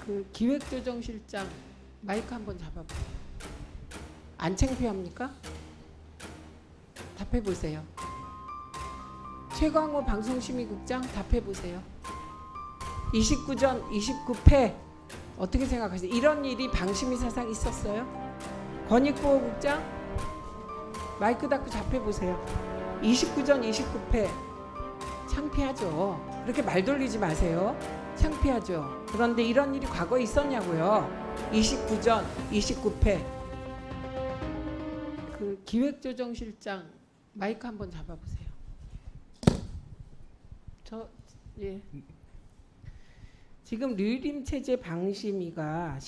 그 기획조정실장 마이크 한번 잡아봐. 안 창피합니까? 답해보세요. 최광호 방송심의국장 답해보세요. 29전 29패 어떻게 생각하세요? 이런 일이 방심위 사상 있었어요? 권익보호국장 마이크 닫고 답해보세요. 29전 29패 창피하죠. 그렇게 말 돌리지 마세요. 창피하죠. 그런데 이런 일이 과거에 있었냐고요. 29전 29패. 그 기획조정실장 마이크 한번 잡아보세요. 지금 류림 체제 방심위가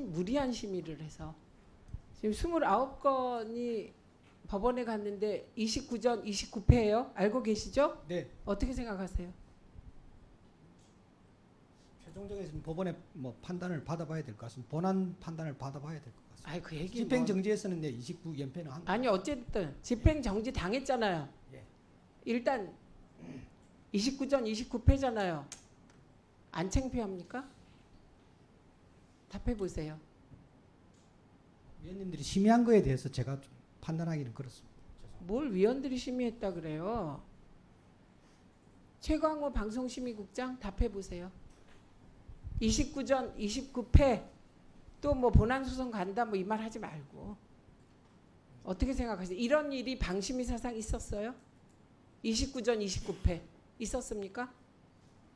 무리한 심의를 해서 지금 29건이 법원에 갔는데 29전 29패예요. 알고 계시죠? 네. 어떻게 생각하세요? 최종적인 법원의 판단을 받아봐야 될 것 같습니다. 본안 판단을 받아봐야 될 것 같습니다. 아이 그 얘기 집행정지에서는 29연패는 한. 아니 어쨌든 집행정지 당했잖아요. 예. 일단 29전 29패잖아요. 안 창피합니까? 답해보세요. 위원님들이 심의한 거에 대해서 제가 좀 판단하기는 그렇습니다. 뭘 위원들이 심의했다 그래요? 최광호 방송심의국장 답해보세요. 29전 29패 또 뭐 본안소송 간다 뭐 이 말 하지 말고 어떻게 생각하세요? 이런 일이 방심위 사상 있었어요? 29전 29패 있었습니까?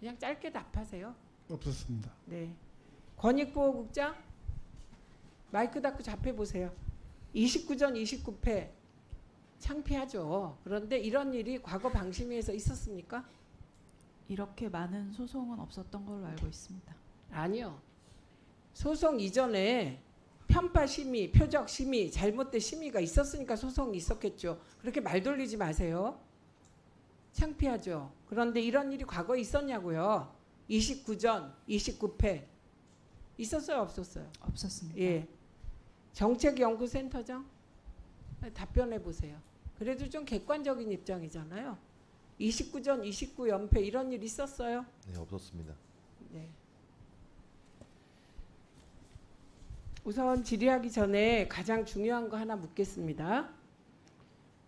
그냥 짧게 답하세요. 없었습니다. 네. 권익보호국장 마이크 닫고 답해보세요. 29전 29패 창피하죠. 그런데 이런 일이 과거 방심위에서 있었습니까? 이렇게 많은 소송은 없었던 걸로 알고 있습니다. 아니요. 소송 이전에 편파 심의, 표적 심의, 잘못된 심의가 있었으니까 소송이 있었겠죠. 그렇게 말 돌리지 마세요. 창피하죠. 그런데 이런 일이 과거에 있었냐고요. 29전 29패 있었어요, 없었어요? 없었습니다. 예. 정책연구센터장 답변해 보세요. 그래도 좀 객관적인 입장이잖아요. 29전 29연패 이런 일 있었어요? 네, 없었습니다. 네. 우선 질의하기 전에 가장 중요한 거 하나 묻겠습니다.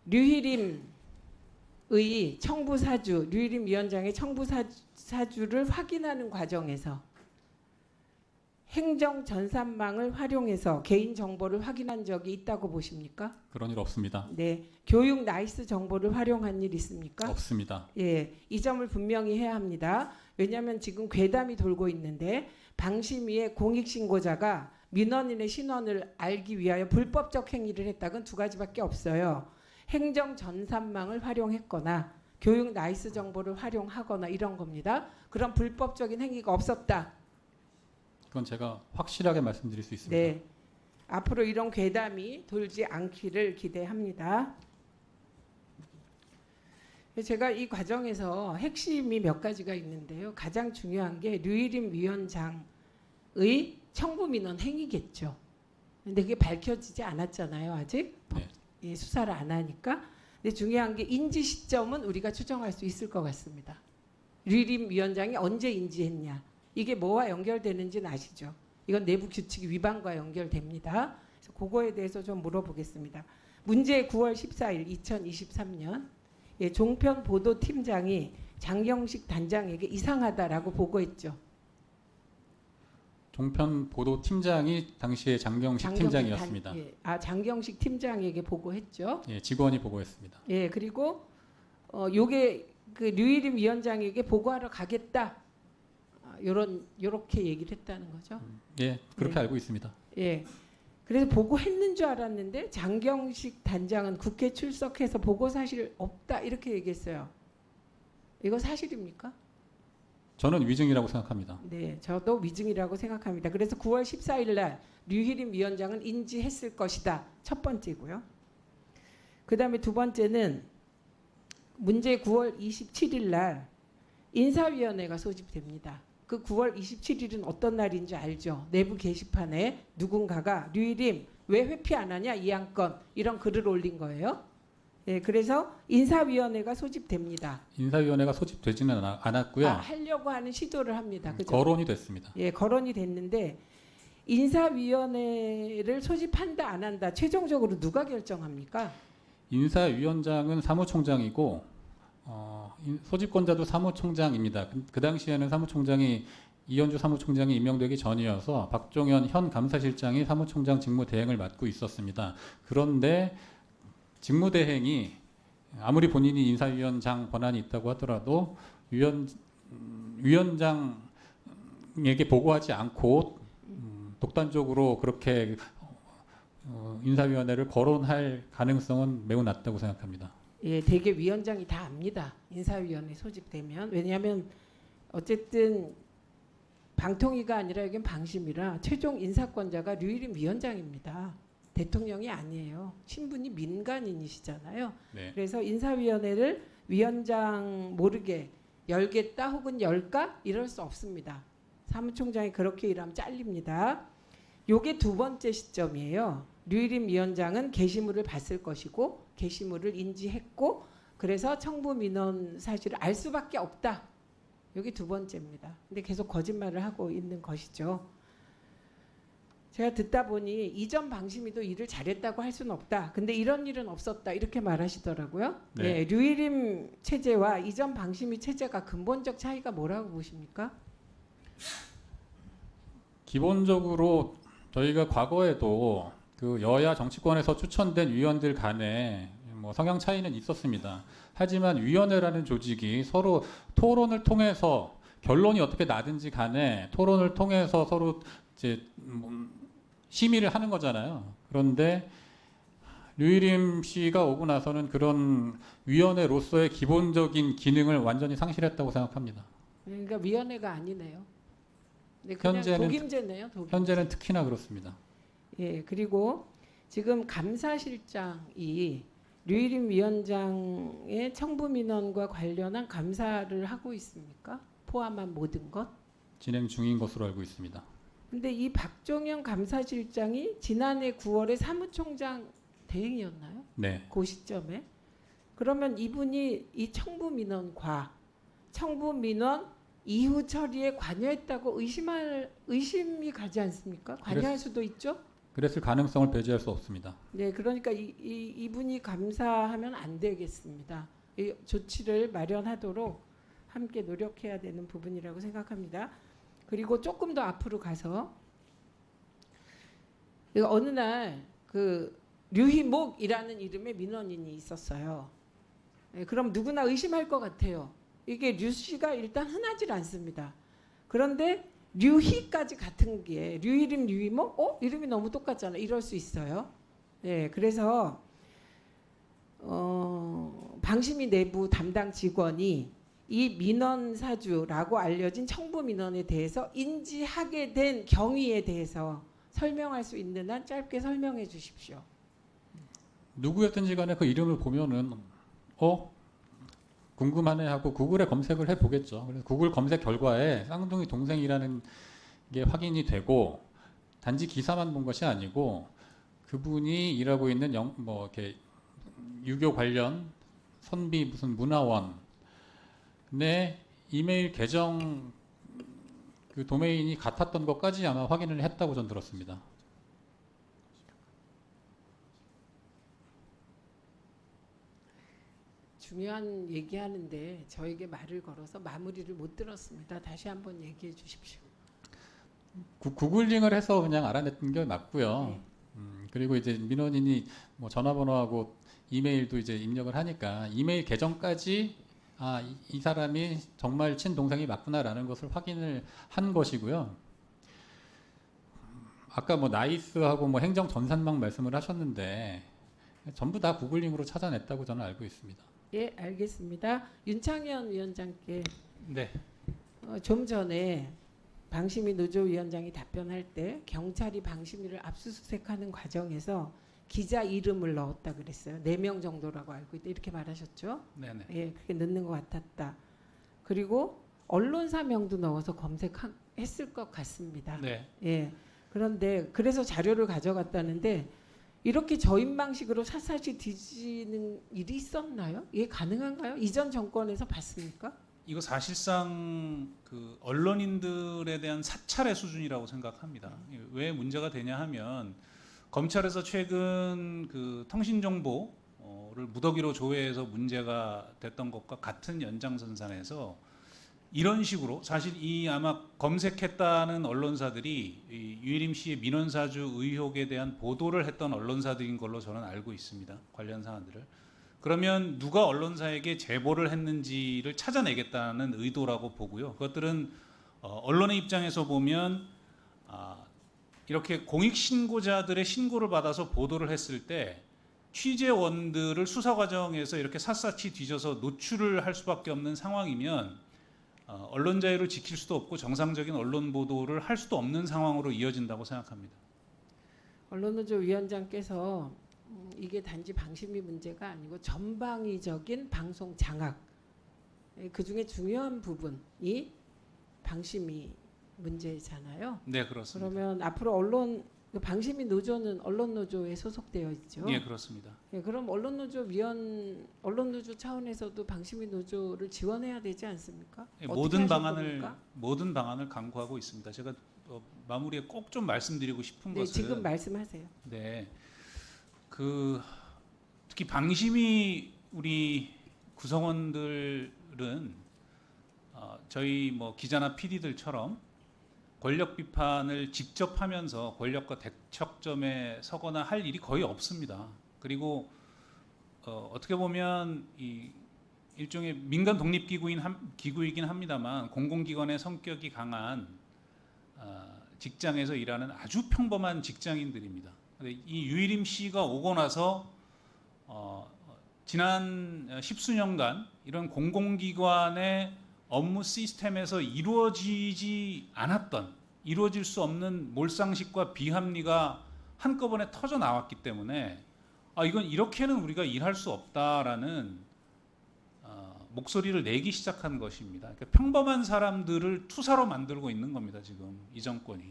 류희림의 청부사주, 류희림 위원장의 청부사주를 확인하는 과정에서 행정 전산망을 활용해서 개인 정보를 확인한 적이 있다고 보십니까? 그런 일 없습니다. 네. 교육 나이스 정보를 활용한 일 있습니까? 없습니다. 예, 이 점을 분명히 해야 합니다. 왜냐하면 지금 괴담이 돌고 있는데 방심위의 공익신고자가 민원인의 신원을 알기 위하여 불법적 행위를 했다는 두 가지밖에 없어요. 행정 전산망을 활용했거나 교육 나이스 정보를 활용하거나 이런 겁니다. 그런 불법적인 행위가 없었다. 그건 제가 확실하게 말씀드릴 수 있습니다. 네. 앞으로 이런 괴담이 돌지 않기를 기대합니다. 제가 이 과정에서 핵심이 몇 가지가 있는데요. 가장 중요한 게 류희림 위원장의 청부 민원 행위겠죠. 근데 그게 밝혀지지 않았잖아요, 아직. 네. 예, 수사를 안 하니까. 근데 중요한 게 인지 시점은 우리가 추정할 수 있을 것 같습니다. 류희림 위원장이 언제 인지했냐. 이게 뭐와 연결되는지는 아시죠? 이건 내부 규칙 위반과 연결됩니다. 그래서 그거에 대해서 좀 물어보겠습니다. 문제 9월 14일 2023년 예, 종편 보도팀장이 장경식 단장에게 이상하다라고 보고했죠. 종편 보도 팀장이 당시에 장경식 팀장이었습니다. 장경식 팀장에게 보고했죠. 예, 직원이 보고했습니다. 예, 그리고 요게 그 류희림 위원장에게 보고하러 가겠다. 요렇게 얘기를 했다는 거죠. 예, 그렇게 네. 알고 있습니다. 예. 그래서 보고했는 줄 알았는데 장경식 단장은 국회 출석해서 보고 사실 없다 이렇게 얘기했어요. 이거 사실입니까? 저는 위증이라고 생각합니다. 네, 저도 위증이라고 생각합니다. 그래서 9월 14일 날 류희림 위원장은 인지했을 것이다. 첫 번째고요. 그다음에 두 번째는 문제 9월 27일 날 인사위원회가 소집됩니다. 그 9월 27일은 어떤 날인지 알죠? 내부 게시판에 누군가가 류희림 왜 회피 안 하냐 이 안건 이런 글을 올린 거예요. 예, 그래서 인사위원회가 소집됩니다. 인사위원회가 소집되지는 않았고요. 하려고 하는 시도를 합니다. 그죠? 거론이 됐습니다. 예, 거론이 됐는데 인사위원회를 소집한다 안 한다 최종적으로 누가 결정합니까? 인사위원장은 사무총장이고 소집권자도 사무총장입니다. 그 당시에는 사무총장이 이현주 사무총장이 임명되기 전이어서 박종현 현 감사실장이 사무총장 직무 대행을 맡고 있었습니다. 그런데 직무 대행이 아무리 본인이 인사위원장 권한이 있다고 하더라도 위원장에게 보고하지 않고 독단적으로 그렇게 인사위원회를 거론할 가능성은 매우 낮다고 생각합니다. 예, 대개 위원장이 다 압니다. 인사위원회 소집되면. 왜냐하면 어쨌든 방통위가 아니라 여긴 방심이라 최종 인사권자가 류일임 위원장입니다. 대통령이 아니에요. 신분이 민간인이시잖아요. 네. 그래서 인사위원회를 위원장 모르게 열겠다 혹은 열까 이럴 수 없습니다. 사무총장이 그렇게 일하면 잘립니다. 요게 두 번째 시점이에요. 류일임 위원장은 게시물을 봤을 것이고 게시물을 인지했고 그래서 청부 민원 사실을 알 수밖에 없다. 여기 두 번째입니다. 근데 계속 거짓말을 하고 있는 것이죠. 제가 듣다 보니 이전 방심위도 일을 잘했다고 할 수는 없다. 근데 이런 일은 없었다. 이렇게 말하시더라고요. 네. 예, 류일임 체제와 이전 방심위 체제가 근본적 차이가 뭐라고 보십니까? 기본적으로 저희가 과거에도 그 여야 정치권에서 추천된 위원들 간에 뭐 성향 차이는 있었습니다. 하지만 위원회라는 조직이 서로 토론을 통해서 결론이 어떻게 나든지 간에 토론을 통해서 서로 이제 심의를 하는 거잖아요. 그런데 류일임 씨가 오고 나서는 그런 위원회로서의 기본적인 기능을 완전히 상실했다고 생각합니다. 그러니까 위원회가 아니네요. 네, 그냥 독임제네요. 독임제. 현재는 특히나 그렇습니다. 예, 그리고 지금 감사실장이 류일임 위원장의 청부 민원과 관련한 감사를 하고 있습니까? 포함한 모든 것? 진행 중인 것으로 알고 있습니다. 근데 이 박종현 감사실장이 지난해 9월에 사무총장 대행이었나요? 네. 그 시점에. 그러면 이분이 이 청부 민원과 청부 민원 이후 처리에 관여했다고 의심이 가지 않습니까? 관여할 수도 있죠. 그랬을 가능성을 배제할 수 없습니다. 네, 그러니까 이분이 감사하면 안 되겠습니다. 이 조치를 마련하도록 함께 노력해야 되는 부분이라고 생각합니다. 그리고 조금 더 앞으로 가서 어느 날 그 류희목이라는 이름의 민원인이 있었어요. 네, 그럼 누구나 의심할 것 같아요. 이게 류 씨가 일단 흔하질 않습니다. 그런데 류희까지 같은 게 류일임, 류희목, 이름이 너무 똑같잖아. 이럴 수 있어요. 네, 그래서 방심위 내부 담당 직원이 이 민원 사주라고 알려진 청부 민원에 대해서 인지하게 된 경위에 대해서 설명할 수 있는 한 짧게 설명해 주십시오. 누구였든지 간에 그 이름을 보면은 궁금하네 하고 구글에 검색을 해보겠죠. 그래서 구글 검색 결과에 쌍둥이 동생이라는 게 확인이 되고 단지 기사만 본 것이 아니고 그분이 일하고 있는 이렇게 유교 관련 선비 무슨 문화원 내 이메일 계정 그 도메인이 같았던 것까지 아마 확인을 했다고 전 들었습니다. 중요한 얘기하는데 저에게 말을 걸어서 마무리를 못 들었습니다. 다시 한번 얘기해 주십시오. 구글링을 해서 그냥 알아냈던 게 맞고요. 네. 그리고 이제 민원인이 뭐 전화번호하고 이메일도 이제 입력을 하니까 이메일 계정까지 이 사람이 정말 친동생이 맞구나라는 것을 확인을 한 것이고요. 아까 뭐 나이스하고 뭐 행정 전산망 말씀을 하셨는데 전부 다 구글링으로 찾아냈다고 저는 알고 있습니다. 예, 알겠습니다. 윤창현 위원장께 네. 좀 전에 방심위 노조위원장이 답변할 때 경찰이 방심위를 압수수색하는 과정에서 기자 이름을 넣었다 그랬어요. 4명 정도라고 알고 있다 이렇게 말하셨죠? 네네. 예, 그렇게 넣는 것 같았다. 그리고 언론사명도 넣어서 검색했을 것 같습니다. 네. 예. 그런데 그래서 자료를 가져갔다는데 이렇게 저임 방식으로 샅샅이 뒤지는 일이 있었나요? 이게 가능한가요? 이전 정권에서 봤습니까? 이거 사실상 그 언론인들에 대한 사찰의 수준이라고 생각합니다. 왜 문제가 되냐 하면 검찰에서 최근 그 통신정보를 무더기로 조회해서 문제가 됐던 것과 같은 연장선상에서 이런 식으로 사실 이 아마 검색했다는 언론사들이 이 유해림 씨의 민원사주 의혹에 대한 보도를 했던 언론사들인 걸로 저는 알고 있습니다. 관련 사안들을. 그러면 누가 언론사에게 제보를 했는지를 찾아내겠다는 의도라고 보고요. 그것들은 언론의 입장에서 보면 이렇게 공익 신고자들의 신고를 받아서 보도를 했을 때 취재원들을 수사 과정에서 이렇게 샅샅이 뒤져서 노출을 할 수밖에 없는 상황이면 언론 자유를 지킬 수도 없고 정상적인 언론 보도를 할 수도 없는 상황으로 이어진다고 생각합니다. 언론노조 위원장께서 이게 단지 방심위 문제가 아니고 전방위적인 방송 장악, 그 중에 중요한 부분이 방심위 문제잖아요. 네, 그렇습니다. 그러면 앞으로 방심위 노조는 언론노조에 소속되어 있죠. 네, 그렇습니다. 예, 그럼 언론노조 차원에서도 방심위 노조를 지원해야 되지 않습니까? 네, 어떻게 모든 하실 방안을 겁니까? 강구하고 있습니다. 제가 마무리에 꼭 좀 말씀드리고 싶은 네, 것은 지금 말씀하세요. 네, 그 특히 방심위 우리 구성원들은 저희 뭐 기자나 PD들처럼 권력 비판을 직접 하면서 권력과 대척점에 서거나 할 일이 거의 없습니다. 그리고 어떻게 보면 이 일종의 민간 독립기구이긴 합니다만 공공기관의 성격이 강한 직장에서 일하는 아주 평범한 직장인들입니다. 근데 이 유해림 씨가 오고 나서 지난 십수년간 이런 공공기관의 업무 시스템에서 이루어지지 않았던, 이루어질 수 없는 몰상식과 비합리가 한꺼번에 터져 나왔기 때문에 이건 이렇게는 우리가 일할 수 없다라는 목소리를 내기 시작한 것입니다. 그러니까 평범한 사람들을 투사로 만들고 있는 겁니다. 지금 이 정권이.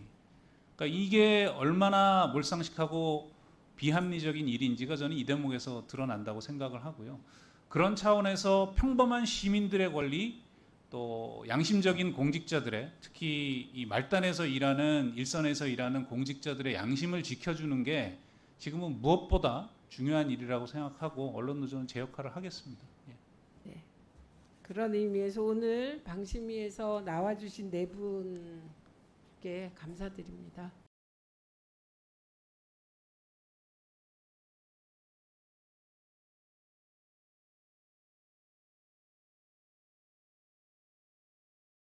그러니까 이게 얼마나 몰상식하고 비합리적인 일인지가 저는 이 대목에서 드러난다고 생각을 하고요. 그런 차원에서 평범한 시민들의 권리, 또 양심적인 공직자들의, 특히 이 말단에서 일하는, 일선에서 일하는 공직자들의 양심을 지켜주는 게 지금은 무엇보다 중요한 일이라고 생각하고 언론노조는 제 역할을 하겠습니다. 예. 네. 그런 의미에서 오늘 방심위에서 나와주신 네 분께 감사드립니다.